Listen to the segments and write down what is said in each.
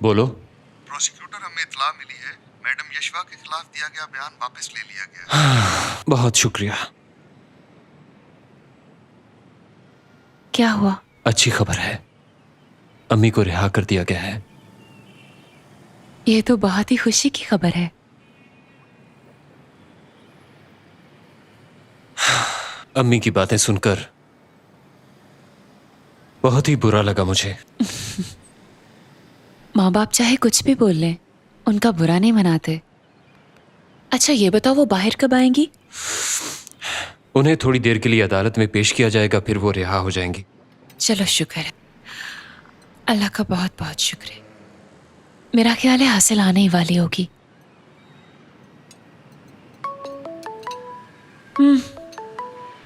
बोलो। प्रोसिक्यूटर हमें इत्तला मिली है, मैडम यशवा के खिलाफ दिया गया बयान वापस ले लिया गया है। बहुत शुक्रिया। क्या हुआ? अच्छी खबर है, अम्मी को रिहा कर दिया गया है। ये तो बहुत ही खुशी की खबर है। अम्मी की बातें सुनकर बहुत ही बुरा लगा मुझे। माँ बाप चाहे कुछ भी बोल लें, उनका बुरा नहीं मनाते। अच्छा ये बताओ, वो बाहर कब आएंगी? उन्हें थोड़ी देर के लिए अदालत में पेश किया जाएगा, फिर वो रिहा हो जाएंगी। चलो शुक्र है, अल्लाह का बहुत बहुत शुक्र है। मेरा ख्याल है हासिल आने ही वाली होगी।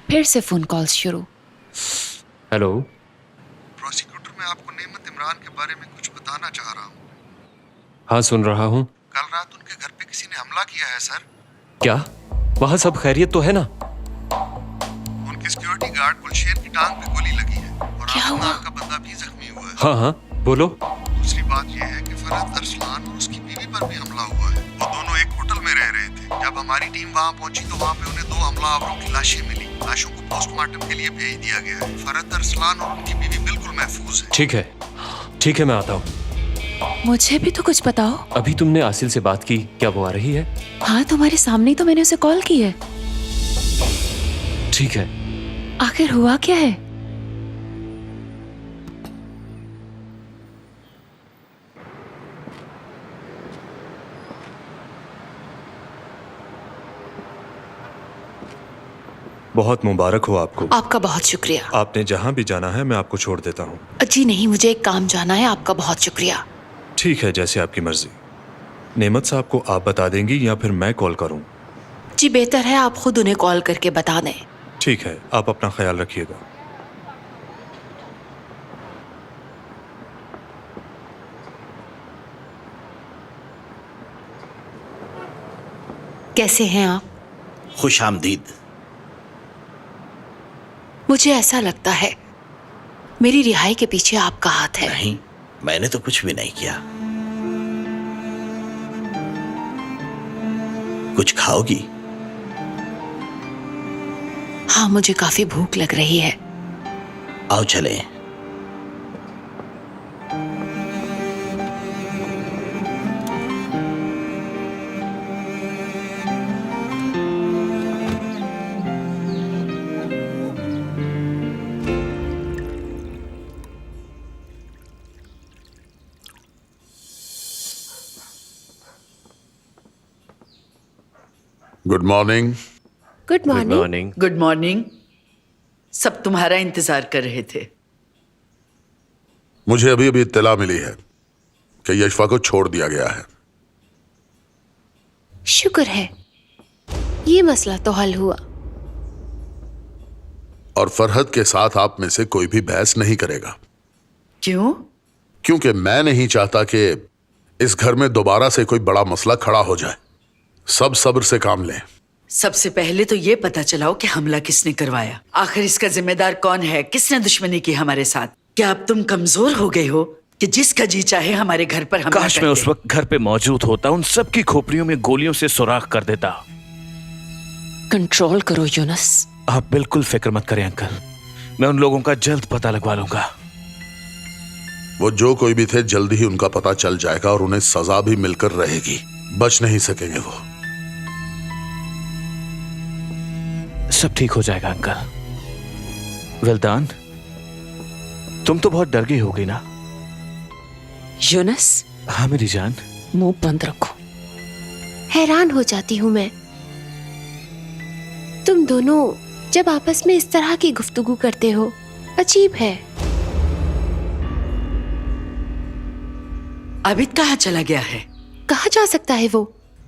फिर से फोन कॉल्स शुरू। हेलो। प्रोसिक्यूटर, मैं आपको नेमत इमरान के बारे में कुछ बताना चाह रहा हूँ। हाँ सुन रहा हूँ। कल रात उनके घर पे किसी ने हमला किया है सर। क्या वहाँ सब खैरियत तो है ना? उनके सिक्योरिटी गार्ड गुलशेर की टांग पे गोली लगी है और क्या आमिर हुआ? नाम का बंदा भी जख्मी हुआ है। हाँ हाँ बोलो। दूसरी बात यह है कि फरहत अरसलान और उसकी बीवी पर भी हमला हुआ है। वो दोनों एक होटल में रह रहे थे। जब हमारी टीम वहाँ पहुंची तो वहाँ पे उन्हें 2 हमलावरों की लाशें मिली। लाशों को पोस्टमार्टम के लिए भेज दिया गया है। फरहत अरसलान और उनकी बीवी बिल्कुल महफूज है। ठीक है मैं आता हूँ। मुझे भी तो कुछ बताओ। अभी तुमने आसिल से बात की, क्या वो आ रही है? हाँ तुम्हारे सामने ही तो मैंने उसे कॉल की है। ठीक है। आखिर हुआ क्या है? बहुत मुबारक हो आपको। आपका बहुत शुक्रिया। आपने जहाँ भी जाना है मैं आपको छोड़ देता हूँ। जी नहीं, मुझे एक काम जाना है। आपका बहुत शुक्रिया। ठीक है, जैसे आपकी मर्जी। नेमत साहब को आप बता देंगी या फिर मैं कॉल करूँ? जी बेहतर है आप खुद उन्हें कॉल करके बता दें। ठीक है, आप अपना ख्याल रखिएगा। कैसे हैं आप? खुश आमदीद। मुझे ऐसा लगता है मेरी रिहाई के पीछे आपका हाथ है। नहीं, मैंने तो कुछ भी नहीं किया। कुछ खाओगी? हाँ मुझे काफी भूख लग रही है। आओ चलें। Good morning. Good morning. Good morning. सब तुम्हारा इंतजार कर रहे थे। मुझे अभी अभी इत्तला मिली है कि यशवा को छोड़ दिया गया है। शुक्र है ये मसला तो हल हुआ। और फरहत के साथ आप में से कोई भी बहस नहीं करेगा। क्यों? क्योंकि मैं नहीं चाहता कि इस घर में दोबारा से कोई बड़ा मसला खड़ा हो जाए। सब सब्र से काम लें। सबसे पहले तो ये पता चलाओ कि हमला किसने करवाया। आखिर इसका जिम्मेदार कौन है? किसने दुश्मनी की हमारे साथ? क्या अब तुम कमजोर हो गए हो कि जिसका जी चाहे हमारे घर पर हमला काश कर मैं दे? उस वक्त घर पे मौजूद होता, उन सबकी खोपड़ियों में गोलियों से सुराख कर देता। कंट्रोल करो यूनस। आप बिल्कुल फिक्र मत करें अंकल, मैं उन लोगों का जल्द पता लगवा लूंगा। वो जो कोई भी थे जल्दी ही उनका पता चल जाएगा और उन्हें सजा भी मिलकर रहेगी। बच नहीं सकेंगे वो। सब ठीक हो जाएगा अंकल। वेलदान, तुम तो बहुत डर गई होगी ना? यूनस हाँ मेरी जान। मुंह बंद रखो। हैरान हो जाती हूँ मैं, तुम दोनों जब आपस में इस तरह की गुफ्तगू करते हो। अजीब है। आबिद कहाँ चला गया है? कहाँ जा सकता है वो?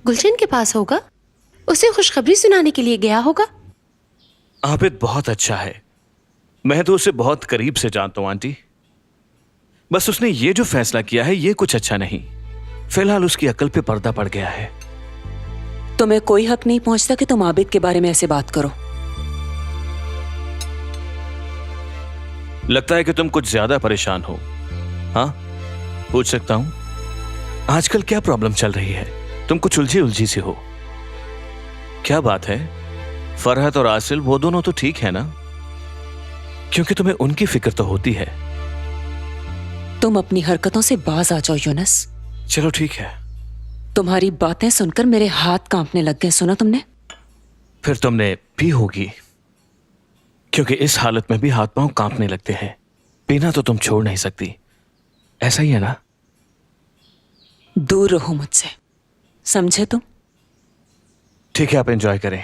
गुलशन के पास होगा। उसे खुशखबरी सुनाने के लिए गया होगा। आबिद बहुत अच्छा है, मैं तो उसे बहुत करीब से जानता हूं आंटी। बस उसने ये जो फैसला किया है ये कुछ अच्छा नहीं। फिलहाल उसकी अकल पे पर्दा पड़ गया है। तुम्हें कोई हक नहीं पहुंचता कि तुम आबिद के बारे में ऐसे बात करो। लगता है कि तुम कुछ ज्यादा परेशान हो। हाँ पूछ सकता हूं? आजकल क्या प्रॉब्लम चल रही है? तुम कुछ उलझी उलझी सी हो। क्या बात है? फरहत और आसिल वो दोनों तो ठीक है ना? क्योंकि तुम्हें उनकी फिक्र तो होती है। तुम अपनी हरकतों से बाज आ जाओ यूनुस। चलो ठीक है। तुम्हारी बातें सुनकर मेरे हाथ कांपने लग गए। सुना तुमने? फिर तुमने पी होगी, क्योंकि इस हालत में भी हाथ पांव कांपने लगते हैं। पीना तो तुम छोड़ नहीं सकती, ऐसा ही है ना? दूर रहो मुझसे, समझे तुम? ठीक है, आप एंजॉय करें।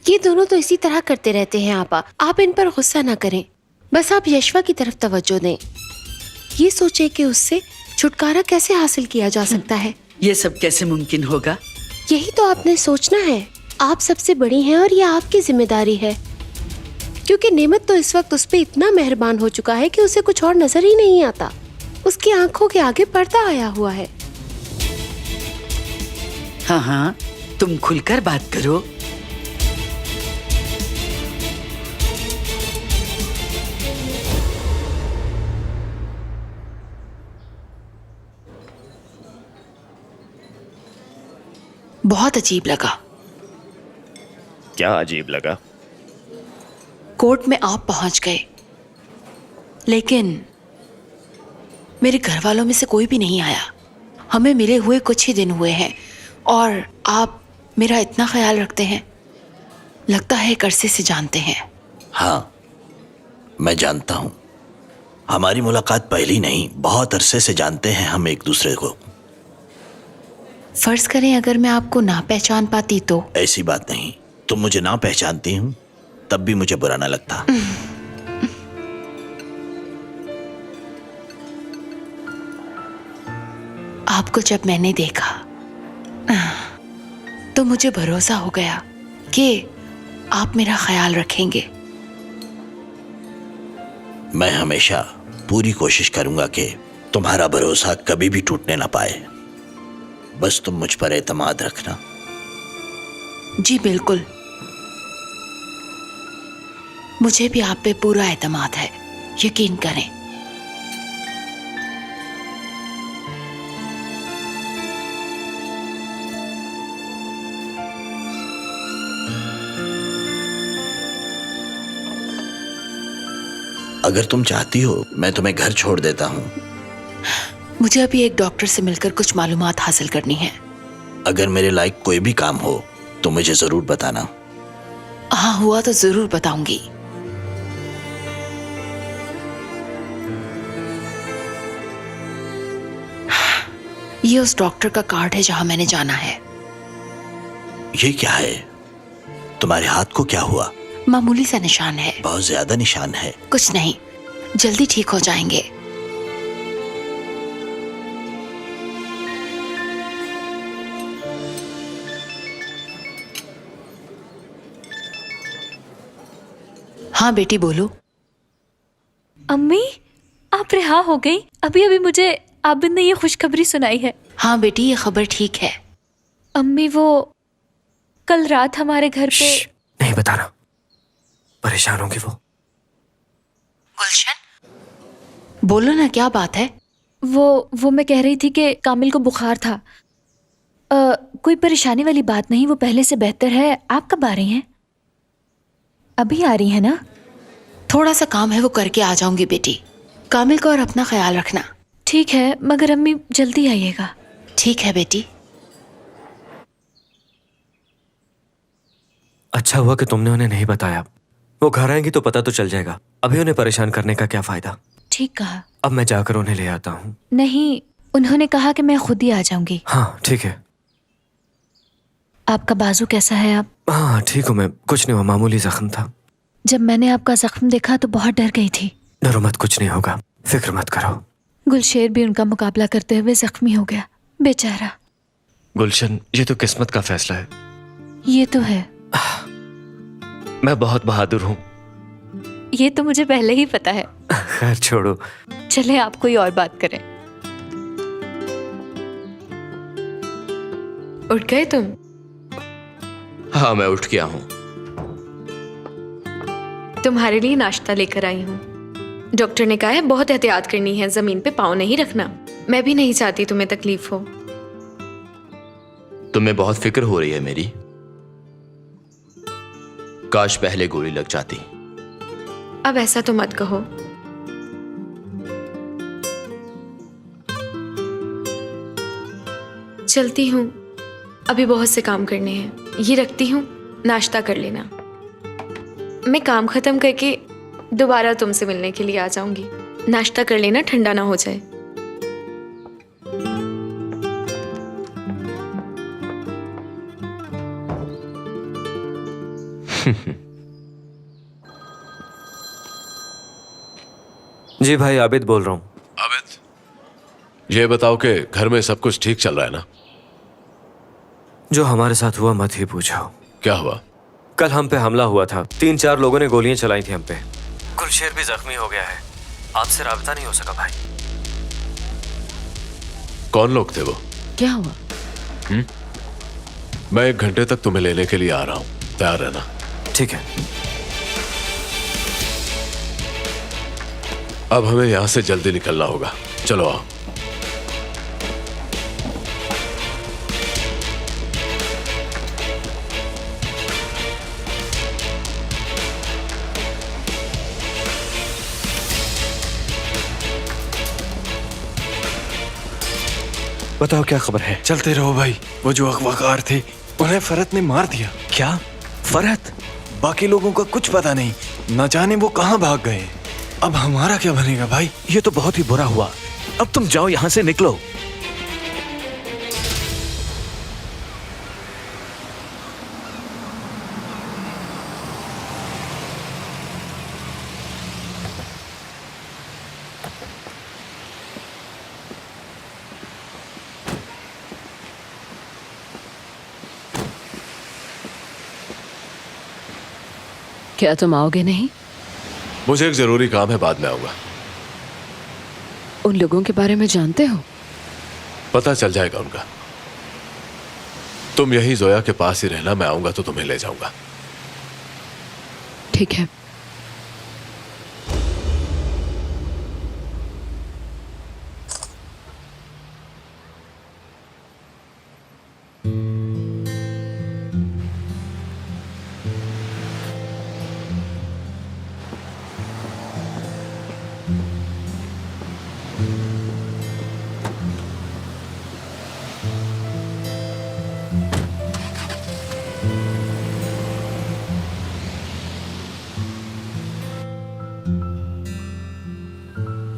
ये दोनों तो इसी तरह करते रहते हैं आपा। आप इन पर गुस्सा ना करें, बस आप यशवा की तरफ तवज्जो दें। ये सोचे कि उससे छुटकारा कैसे हासिल किया जा सकता है। ये सब कैसे मुमकिन होगा? यही तो आपने सोचना है। आप सबसे बड़ी हैं और ये आपकी जिम्मेदारी है, क्योंकि नेमत तो इस वक्त उस पे इतना मेहरबान हो चुका है कि उसे कुछ और नजर ही नहीं आता। उसकी आंखों के आगे पर्दा आया हुआ है। हाँ हाँ, तुम खुलकर बात करो। बहुत अजीब लगा। क्या अजीब लगा? कोर्ट में आप पहुंच गए, लेकिन मेरे घर वालों में से कोई भी नहीं आया। हमें मिले हुए कुछ ही दिन हुए हैं और आप मेरा इतना ख्याल रखते हैं। लगता है एक अरसे से जानते हैं। हाँ, मैं जानता हूं। हमारी मुलाकात पहली नहीं, बहुत अरसे से जानते हैं हम एक दूसरे को। फर्ज करें अगर मैं आपको ना पहचान पाती तो? ऐसी बात नहीं, तुम मुझे ना पहचानती हूं तब भी मुझे बुरा ना लगता। आपको जब मैंने देखा तो मुझे भरोसा हो गया कि आप मेरा ख्याल रखेंगे। मैं हमेशा पूरी कोशिश करूंगा कि तुम्हारा भरोसा कभी भी टूटने ना पाए। बस तुम मुझ पर एतमाद रखना। जी बिल्कुल, मुझे भी आप पे पूरा एतमाद है, यकीन करें। अगर तुम चाहती हो मैं तुम्हें घर छोड़ देता हूं। मुझे अभी एक डॉक्टर से मिलकर कुछ मालूमात हासिल करनी है। अगर मेरे लायक कोई भी काम हो तो मुझे जरूर बताना। हाँ, हुआ तो जरूर बताऊंगी। ये उस डॉक्टर का कार्ड है जहां मैंने जाना है। ये क्या है? तुम्हारे हाथ को क्या हुआ? मामूली सा निशान है। बहुत ज्यादा निशान है। कुछ नहीं, जल्दी ठीक हो जाएंगे। हाँ बेटी बोलो। अम्मी, आप रिहा हो गई? अभी अभी मुझे आबिद ने ये खुशखबरी सुनाई है। हाँ बेटी, ये खबर ठीक है। अम्मी, वो कल रात हमारे घर पे। नहीं बताना, परेशान होंगी वो। गुलशन, बोलो ना, क्या बात है? वो मैं कह रही थी कि कामिल को बुखार था। कोई परेशानी वाली बात नहीं, वो पहले से बेहतर है। आप कब आ रही हैं? अभी आ रही है ना? थोड़ा सा काम है, वो करके आ जाऊंगी बेटी। कामिल को और अपना ख्याल रखना। ठीक है, मगर अम्मी जल्दी आइएगा। ठीक है बेटी। अच्छा हुआ कि तुमने उन्हें नहीं बताया। वो घर आएंगी तो पता तो चल जाएगा। अभी उन्हें परेशान करने का क्या फायदा। ठीक कहा। अब मैं जाकर उन्हें ले आता हूँ। नहीं, उन्होंने कहा कि मैं खुद ही आ जाऊंगी। हाँ ठीक है। आपका बाजू कैसा है? आप? हाँ ठीक हूँ मैं, कुछ नहीं हुआ, मामूली जख्म था। जब मैंने आपका जख्म देखा तो बहुत डर गई थी। डरो मत, कुछ नहीं होगा, फिक्र मत करो। गुलशेर भी उनका मुकाबला करते हुए जख्मी हो गया, बेचारा। गुलशन, ये तो किस्मत का फैसला है। ये तो है। मैं बहुत बहादुर हूँ। ये तो मुझे पहले ही पता है। खैर छोड़ो, चले आप कोई और बात करें। उठ गए तुम? हाँ मैं उठ गया हूँ। तुम्हारे लिए नाश्ता लेकर आई हूँ। डॉक्टर ने कहा है बहुत एहतियात करनी है, जमीन पे पाँव नहीं रखना। मैं भी नहीं चाहती तुम्हें तकलीफ हो। तुम्हें बहुत फिक्र हो रही है मेरी। काश पहले गोली लग जाती। अब ऐसा तो मत कहो। चलती हूँ, अभी बहुत से काम करने हैं। ये रखती हूँ, नाश्ता कर लेना। मैं काम खत्म करके दोबारा तुमसे मिलने के लिए आ जाऊंगी। नाश्ता कर लेना, ठंडा ना हो जाए। जी भाई, आबिद बोल रहा हूँ। आबिद, ये बताओ कि घर में सब कुछ ठीक चल रहा है ना? जो हमारे साथ हुआ मत ही पूछो। क्या हुआ? कल हम पे हमला हुआ था। 3-4 लोगों ने गोलियां चलाई थी हम पे। गुलशेर भी जख्मी हो गया है। आपसे राब्ता नहीं हो सका भाई। कौन लोग थे वो? क्या हुआ? मैं 1 घंटे तक तुम्हें लेने के लिए आ रहा हूँ, तैयार रहना। ठीक है। अब हमें यहां से जल्दी निकलना होगा। चलो आओ। बताओ क्या खबर है? चलते रहो भाई। वो जो अगवाकार थे उन्हें फरहत ने मार दिया। क्या? फरहत? बाकी लोगों का कुछ पता नहीं, न जाने वो कहां भाग गए। अब हमारा क्या बनेगा भाई? ये तो बहुत ही बुरा हुआ। अब तुम जाओ, यहां से निकलो। क्या तुम आओगे नहीं? मुझे एक जरूरी काम है, बाद में आऊंगा। उन लोगों के बारे में जानते हो? पता चल जाएगा उनका। तुम यही जोया के पास ही रहना, मैं आऊंगा तो तुम्हें ले जाऊंगा। ठीक है।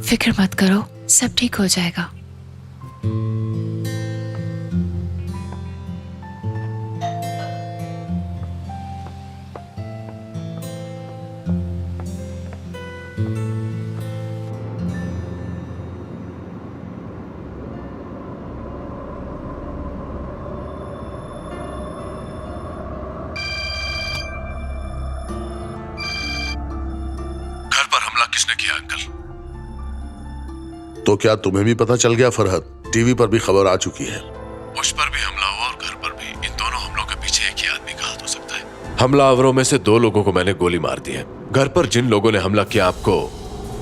फिक्र मत करो, सब ठीक हो जाएगा। घर पर हमला किसने किया अंकल? तो क्या तुम्हें भी पता चल गया फरहत? टीवी पर भी खबर आ चुकी है। उस पर भी हमला हुआ और घर पर भी। इन दोनों हमलों के पीछे एक ही आदमी का हाथ हो सकता है। हमलावरों में से 2 लोगों को मैंने गोली मार दी है। घर पर जिन लोगों ने हमला किया, आपको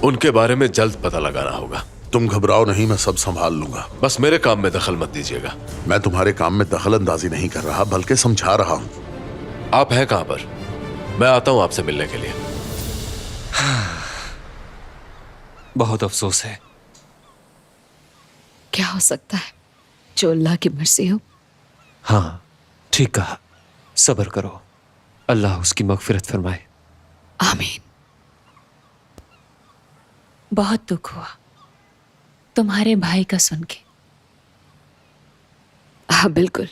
उनके बारे में जल्द पता लगाना होगा। तुम घबराओ नहीं, मैं सब संभाल लूंगा। बस मेरे काम में दखल मत दीजिएगा। मैं तुम्हारे काम में दखल अंदाजी नहीं कर रहा, बल्कि समझा रहा हूँ। आप हैं कहां पर? मैं आता हूं आपसे मिलने के लिए। बहुत अफसोस है। क्या हो सकता है? जो अल्लाह की मर्जी हो। हाँ, ठीक कहा। सब्र करो, अल्लाह उसकी मगफिरत फरमाए। आमीन। बहुत दुख हुआ तुम्हारे भाई का सुन के। हाँ बिल्कुल,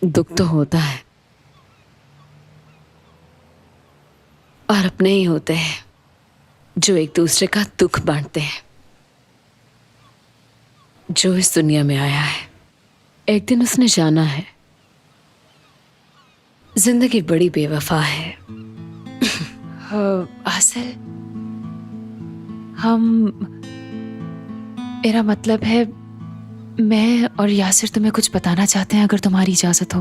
दुख तो होता है, और अपने ही होते हैं जो एक दूसरे का दुख बांटते हैं। जो इस दुनिया में आया है, एक दिन उसने जाना है। जिंदगी बड़ी बेवफा है। असल मेरा मतलब है, मैं और यासिर तुम्हें कुछ बताना चाहते हैं, अगर तुम्हारी इजाजत हो।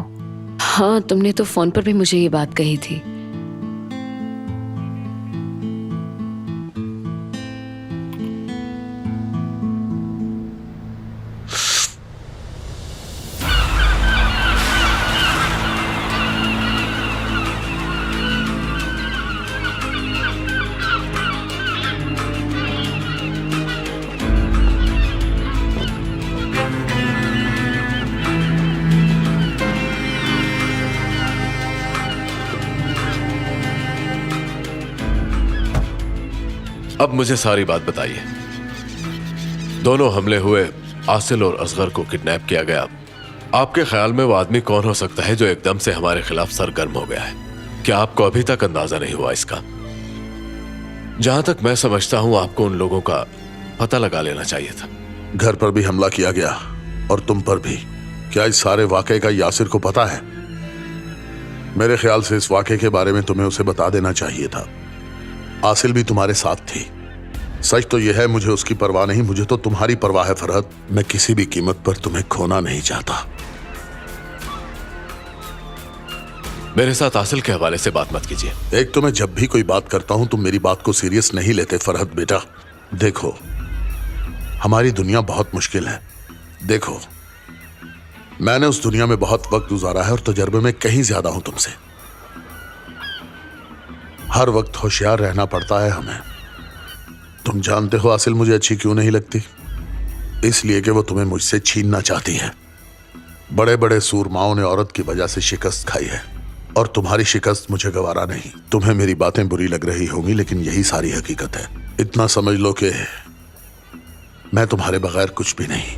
हाँ, तुमने तो फोन पर भी मुझे ये बात कही थी। अब मुझे सारी बात बताइए। दोनों हमले हुए, आसिल और असगर को किडनैप किया गया। आपके ख्याल में वो आदमी कौन हो सकता है जो एकदम से हमारे खिलाफ सरगर्म हो गया है? क्या आपको अभी तक अंदाजा नहीं हुआ इसका? जहां तक मैं समझता हूं आपको उन लोगों का पता लगा लेना चाहिए था। घर पर भी हमला किया गया और तुम पर भी। क्या इस सारे वाकये का यासिर को पता है? मेरे ख्याल से इस वाकये के बारे में तुम्हें उसे बता देना चाहिए था। आसिल भी तुम्हारे साथ थी। सच तो यह है, मुझे उसकी परवाह नहीं, मुझे तो तुम्हारी परवाह है फरहत। मैं किसी भी कीमत पर तुम्हें खोना नहीं चाहता। मेरे साथ आसिल के हवाले से बात मत कीजिए। एक तो मैं जब भी कोई बात करता हूं तुम मेरी बात को सीरियस नहीं लेते फरहत बेटा। देखो, हमारी दुनिया बहुत मुश्किल है। देखो, मैंने उस दुनिया में बहुत वक्त गुजारा है और तजर्बे में कहीं ज्यादा हूं तुमसे। हर वक्त होशियार रहना पड़ता है हमें। तुम जानते हो आसिल मुझे अच्छी क्यों नहीं लगती? इसलिए कि वो तुम्हें मुझसे छीनना चाहती है। बड़े बड़े सूरमाओं ने औरत की वजह से शिकस्त खाई है और तुम्हारी शिकस्त मुझे गवारा नहीं। तुम्हें मेरी बातें बुरी लग रही होंगी लेकिन यही सारी हकीकत है। इतना समझ लो कि मैं तुम्हारे बगैर कुछ भी नहीं।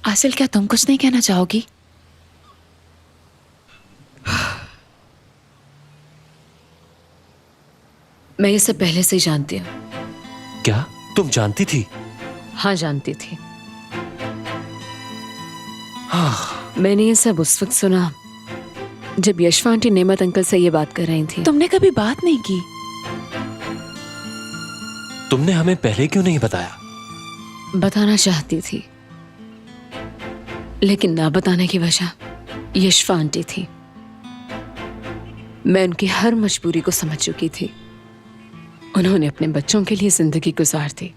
आसिल, क्या तुम कुछ नहीं कहना चाहोगी? मैं ये सब पहले से ही जानती हूँ। क्या तुम जानती थी? हाँ, जानती थी। मैंने ये सब उस वक्त सुना जब यशवा आंटी नेमत अंकल से ये बात कर रही थी। तुमने कभी बात नहीं की? तुमने हमें पहले क्यों नहीं बताया? बताना चाहती थी लेकिन ना बताने की वजह यशवा आंटी थी। मैं उनकी हर मजबूरी को समझ चुकी थी। उन्होंने अपने बच्चों के लिए जिंदगी गुजार दी।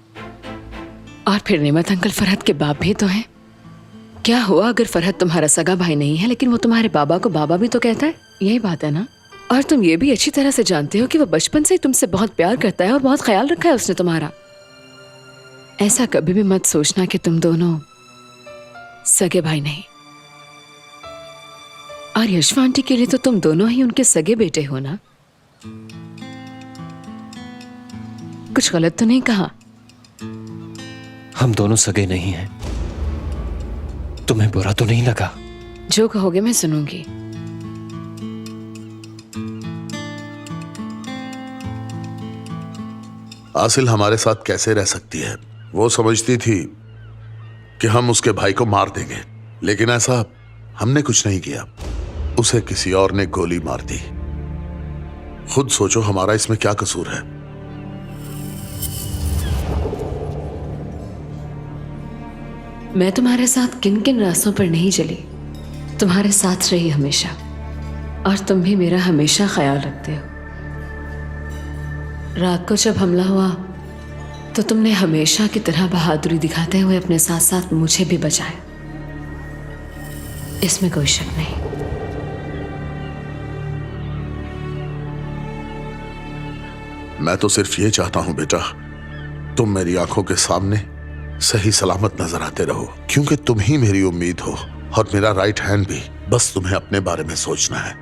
और फिर नेमत अंकल फरहत के बाप भी तो हैं। क्या हुआ अगर फरहत तुम्हारा सगा भाई नहीं है लेकिन वो तुम्हारे बाबा को बाबा भी तो कहता है? यही बात है ना? और तुम ये भी अच्छी तरह से जानते हो कि वो बचपन से ही तुमसे बहुत प्यार करता है और बहुत ख्याल रखा है उसने तुम्हारा। ऐसा कभी भी मत सोचना कि तुम दोनों सगे भाई नहीं। और यशवा आंटी के लिए तो तुम दोनों ही उनके सगे बेटे हो ना? कुछ गलत तो नहीं कहा? हम दोनों सगे नहीं हैं। तुम्हें बुरा तो नहीं लगा? जो कहोगे मैं सुनूंगी। आसिल हमारे साथ कैसे रह सकती है? वो समझती थी कि हम उसके भाई को मार देंगे, लेकिन ऐसा हमने कुछ नहीं किया। उसे किसी और ने गोली मार दी। खुद सोचो हमारा इसमें क्या कसूर है? मैं तुम्हारे साथ किन किन रास्तों पर नहीं चली, तुम्हारे साथ रही हमेशा। और तुम भी मेरा हमेशा ख्याल रखते हो। रात को जब हमला हुआ तो तुमने हमेशा की तरह बहादुरी दिखाते हुए अपने साथ साथ मुझे भी बचाया। इसमें कोई शक नहीं। मैं तो सिर्फ ये चाहता हूं बेटा, तुम मेरी आंखों के सामने सही सलामत नजर आते रहो, क्योंकि तुम ही मेरी उम्मीद हो और मेरा राइट हैंड भी। बस तुम्हें अपने बारे में सोचना है।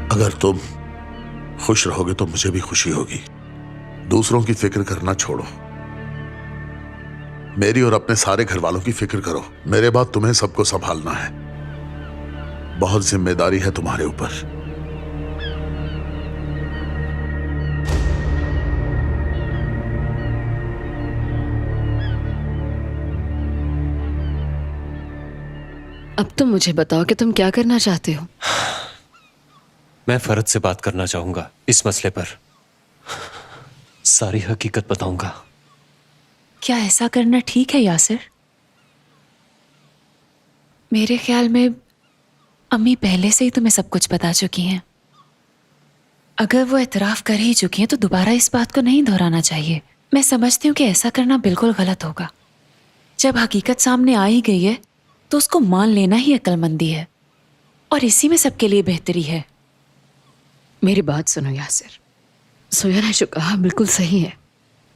अगर तुम खुश रहोगे तो मुझे भी खुशी होगी। दूसरों की फिक्र करना छोड़ो, मेरी और अपने सारे घर वालों की फिक्र करो। मेरे बाद तुम्हें सबको संभालना है। बहुत जिम्मेदारी है तुम्हारे ऊपर। अब तुम मुझे बताओ कि तुम क्या करना चाहते हो? मैं फरहत से बात करना चाहूंगा इस मसले पर। सारी हकीकत बताऊंगा। क्या ऐसा करना ठीक है यासिर? मेरे ख्याल में अम्मी पहले से ही तुम्हें सब कुछ बता चुकी हैं। अगर वो एतराफ कर ही चुकी हैं तो दोबारा इस बात को नहीं दोहराना चाहिए। मैं समझती हूँ कि ऐसा करना बिल्कुल गलत होगा। जब हकीकत सामने आ ही गई है तो उसको मान लेना ही अक्लमंदी है और इसी में सबके लिए बेहतरी है। मेरी बात सुनो यासिर, सोया ने जो कहा बिल्कुल सही है।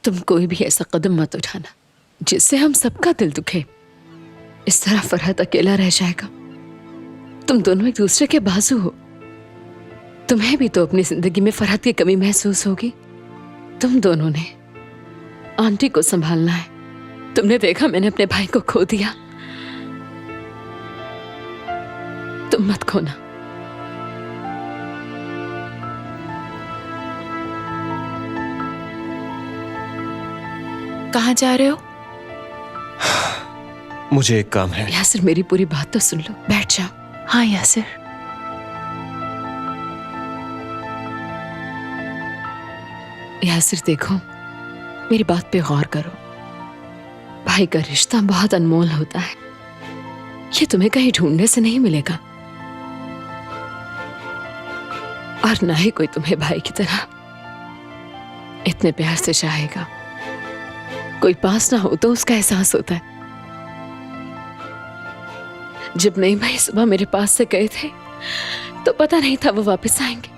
तुम कोई भी ऐसा कदम मत उठाना जिससे हम सबका दिल दुखे। इस तरह फरहत अकेला रह जाएगा तुम दोनों एक दूसरे के बाजू हो। तुम्हें भी तो अपनी जिंदगी में फरहत की कमी महसूस होगी। तुम दोनों ने आंटी को संभालना है। तुमने देखा मैंने अपने भाई को खो दिया, तुम मत खोना। कहाँ जा रहे हो? मुझे एक काम है। यासिर मेरी पूरी बात तो सुन लो, बैठ जाओ। हाँ यासिर, यासिर देखो, मेरी बात पे गौर करो। भाई का रिश्ता बहुत अनमोल होता है, ये तुम्हें कहीं ढूंढने से नहीं मिलेगा, और ना ही कोई तुम्हें भाई की तरह इतने प्यार से चाहेगा। कोई पास ना हो तो उसका एहसास होता है। जब नई भाई सुबह मेरे पास से गए थे तो पता नहीं था वो वापस आएंगे।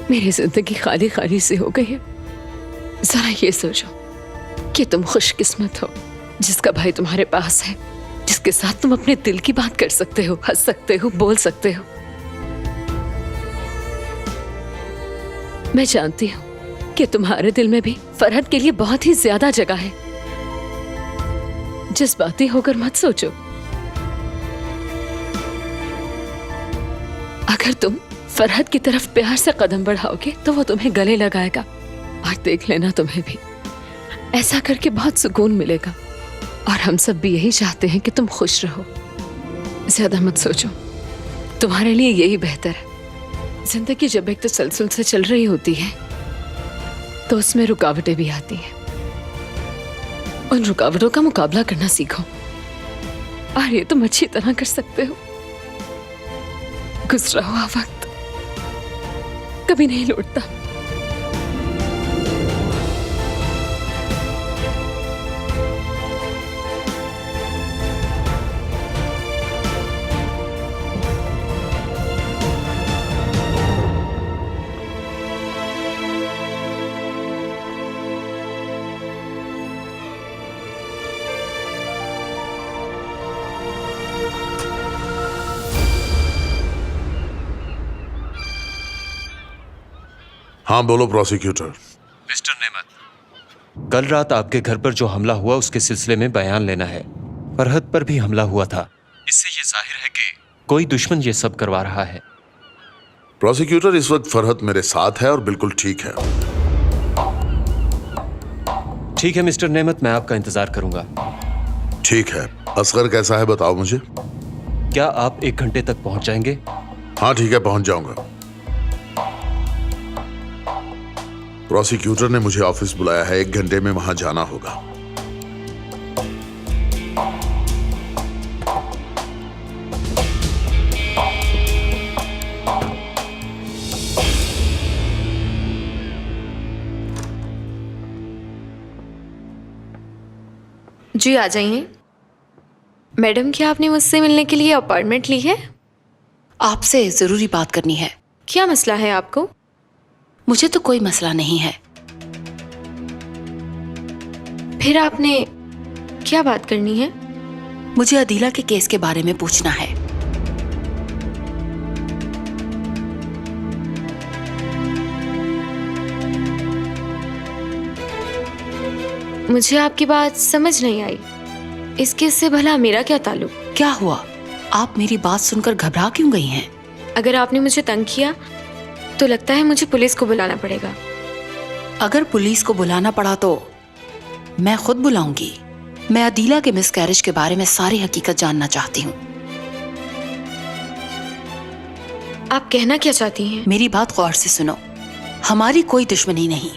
मेरी जिंदगी खाली खाली सी हो गई है। जरा ये सोचो कि तुम खुशकिस्मत हो जिसका भाई तुम्हारे पास है, जिसके साथ तुम अपने दिल की बात कर सकते हो, हंस सकते हो, बोल सकते हो। मैं जानती हूं कि तुम्हारे दिल में भी फरहत के लिए बहुत ही ज्यादा जगह है। जज्बाती होकर मत सोचो। अगर तुम फरहत की तरफ प्यार से कदम बढ़ाओगे तो वो तुम्हें गले लगाएगा, और देख लेना तुम्हें भी ऐसा करके बहुत सुकून मिलेगा। और हम सब भी यही चाहते हैं कि तुम खुश रहो। ज्यादा मत सोचो, तुम्हारे लिए यही बेहतर है। जिंदगी जब एक तसलसल से चल रही होती है तो उसमें रुकावटें भी आती हैं। उन रुकावटों का मुकाबला करना सीखो, और ये तुम अच्छी तरह कर सकते हो। गुजरा हुआ वक्त कभी नहीं लौटता। हाँ बोलो प्रोसिक्यूटर। मिस्टर नेमत, कल रात आपके घर पर जो हमला हुआ उसके सिलसिले में बयान लेना है। फरहत पर भी हमला हुआ था। इससे ये जाहिर है कि कोई दुश्मन ये सब करवा रहा है। प्रोसिक्यूटर, इस वक्त फरहत मेरे साथ है और बिल्कुल ठीक है। ठीक है मिस्टर नेमत, मैं आपका इंतजार करूंगा। ठीक है। असगर कैसा है बताओ मुझे। क्या आप 1 घंटे तक पहुंच जाएंगे? हाँ ठीक है, पहुंच जाऊंगा। प्रोसिक्यूटर ने मुझे ऑफिस बुलाया है, 1 घंटे में वहां जाना होगा। जी आ जाइए। मैडम, क्या आपने मुझसे मिलने के लिए अपॉइंटमेंट ली है? आपसे जरूरी बात करनी है। क्या मसला है आपको? मुझे तो कोई मसला नहीं है। फिर आपने क्या बात करनी है? मुझे अदीला के केस के बारे में पूछना है। मुझे आपकी बात समझ नहीं आई। इस केस से भला मेरा क्या ताल्लुक? क्या हुआ? आप मेरी बात सुनकर घबरा क्यों गई हैं? अगर आपने मुझे तंग किया तो लगता है मुझे पुलिस को बुलाना पड़ेगा। अगर पुलिस को बुलाना पड़ा तो मैं खुद बुलाऊंगी। मैं अदीला के मिसकैरेज के बारे में सारी हकीकत जानना चाहती हूँ। आप कहना क्या चाहती हैं? मेरी बात गौर से सुनो। हमारी कोई दुश्मनी नहीं।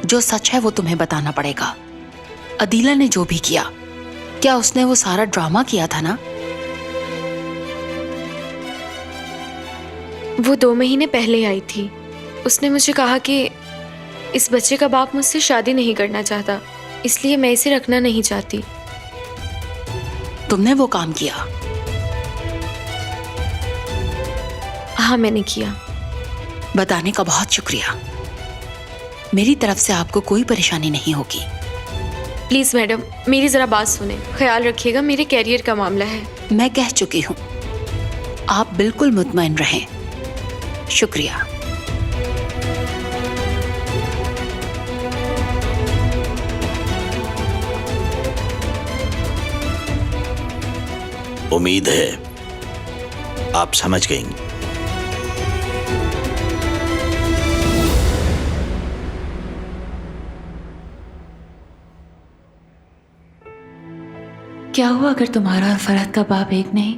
जो सच है वो तुम्हें बताना पड़ेगा। अदीला ने जो भी किया, क्या उसने वो सारा ड्रामा किया था ना? वो 2 महीने पहले आई थी। उसने मुझे कहा कि इस बच्चे का बाप मुझसे शादी नहीं करना चाहता, इसलिए मैं इसे रखना नहीं चाहती। तुमने वो काम किया? हाँ मैंने किया। बताने का बहुत शुक्रिया। मेरी तरफ से आपको कोई परेशानी नहीं होगी। प्लीज मैडम, मेरी जरा बात सुने, ख्याल रखिएगा, मेरे कैरियर का मामला है। मैं कह चुकी हूँ, आप बिल्कुल मुतमईन रहें। शुक्रिया। उम्मीद है आप समझ गई। क्या हुआ अगर तुम्हारा और फरहत का बाप एक नहीं?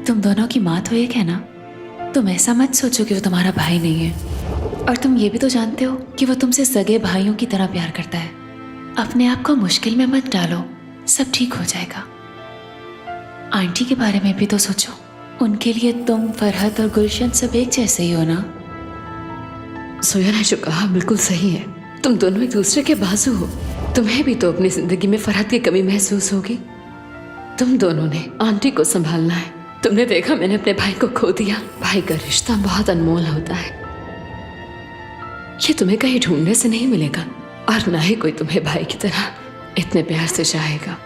तुम दोनों की माँ तो एक है ना। तुम ऐसा मत सोचो कि वो तुम्हारा भाई नहीं है। और तुम ये भी तो जानते हो कि वो तुमसे सगे भाइयों की तरह प्यार करता है। अपने आप को मुश्किल में मत डालो, सब ठीक हो जाएगा। आंटी के बारे में भी तो सोचो, उनके लिए तुम, फरहत और गुलशन सब एक जैसे ही हो ना। सोया ने जो कहा बिल्कुल सही है। तुम दोनों एक दूसरे के बाजू हो। तुम्हें भी तो अपनी जिंदगी में फरहत की कमी महसूस होगी। तुम दोनों ने आंटी को संभालना है। तुमने देखा मैंने अपने भाई को खो दिया। भाई का रिश्ता बहुत अनमोल होता है। ये तुम्हें कहीं ढूंढने से नहीं मिलेगा, और ना ही कोई तुम्हें भाई की तरह इतने प्यार से चाहेगा।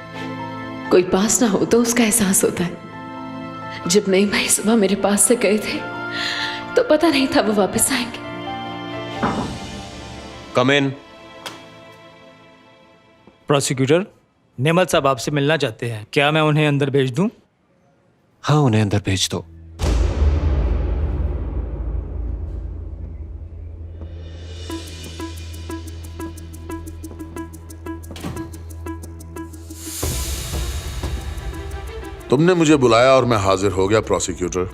कोई पास ना हो तो उसका एहसास होता है। जब नई भाई सुबह मेरे पास से गए थे तो पता नहीं था वो वापस आएंगे। कम इन। प्रोसिक्यूटर, नेमत साहब आपसे मिलना चाहते हैं। क्या मैं उन्हें अंदर भेज दूं? हाँ, उन्हें अंदर भेज दो। तुमने मुझे बुलाया और मैं हाजिर हो गया। प्रोसिक्यूटर,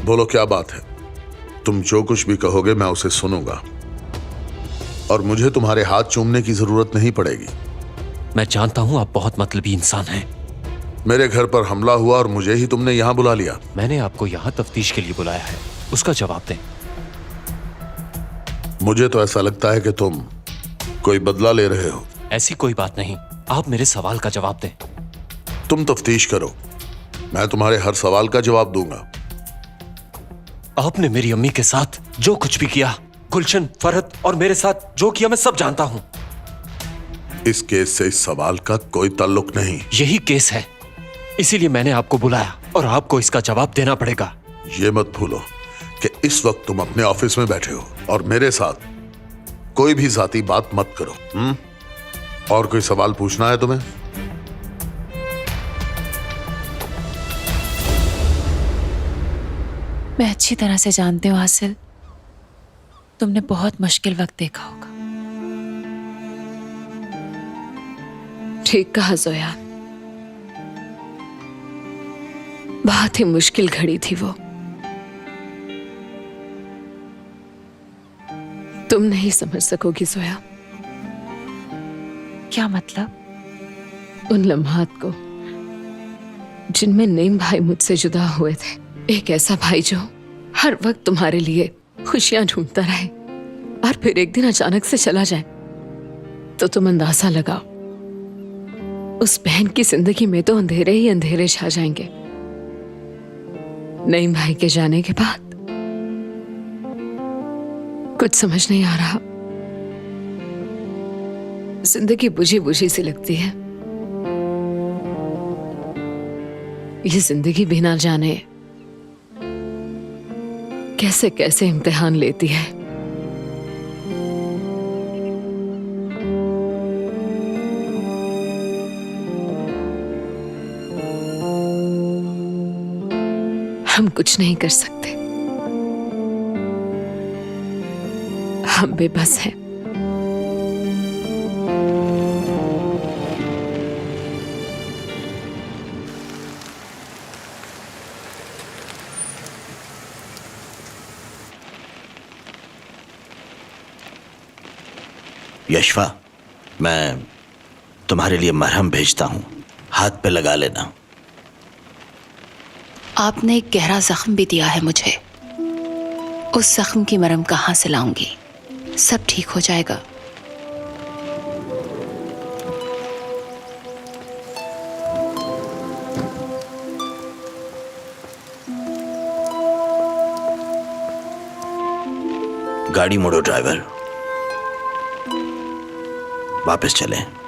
बोलो क्या बात है। तुम जो कुछ भी कहोगे मैं उसे सुनूंगा, और मुझे तुम्हारे हाथ चूमने की जरूरत नहीं पड़ेगी। मैं जानता हूं आप बहुत मतलबी इंसान हैं। मेरे घर पर हमला हुआ और मुझे ही तुमने यहां बुला लिया। मैंने आपको यहां तफ्तीश के लिए बुलाया है, उसका जवाब दें। मुझे तो ऐसा लगता है कि तुम कोई बदला ले रहे हो। ऐसी कोई बात नहीं, आप मेरे सवाल का जवाब दें। तुम तफ्तीश करो, मैं तुम्हारे हर सवाल का जवाब दूंगा। आपने मेरी अम्मी के साथ जो कुछ भी किया, गुलशन, फरहत और मेरे साथ जो किया, मैं सब जानता हूं। इस केस से इस सवाल का कोई ताल्लुक नहीं। यही केस है, इसीलिए मैंने आपको बुलाया और आपको इसका जवाब देना पड़ेगा। ये मत भूलो कि इस वक्त तुम अपने ऑफिस में बैठे हो और मेरे साथ कोई भी जाती बात मत करो। और कोई सवाल पूछना है तुम्हें? मैं अच्छी तरह से जानती हूँ हासिल, तुमने बहुत मुश्किल वक्त देखा होगा। ठीक कहा जोया, बहुत ही मुश्किल घड़ी थी वो। तुम नहीं समझ सकोगी जोया। क्या मतलब? उन लम्हात को जिनमें नईम भाई मुझसे जुदा हुए थे। एक ऐसा भाई जो हर वक्त तुम्हारे लिए खुशियां ढूंढता रहे और फिर एक दिन अचानक से चला जाए, तो तुम अंदाजा लगाओ, उस बहन की जिंदगी में तो अंधेरे ही अंधेरे छा जाएंगे। नईम भाई के जाने के बाद कुछ समझ नहीं आ रहा। जिंदगी बुझी बुझी सी लगती है। ये जिंदगी बिना जाने कैसे कैसे इम्तिहान लेती है। हम कुछ नहीं कर सकते, हम बेबस हैं। यशवा, मैं तुम्हारे लिए मरहम भेजता हूं, हाथ पे लगा लेना। आपने एक गहरा जख्म भी दिया है मुझे। उस जख्म की मरहम कहाँ से लाऊंगी? सब ठीक हो जाएगा। गाड़ी मोड़ो ड्राइवर। वापस चलें।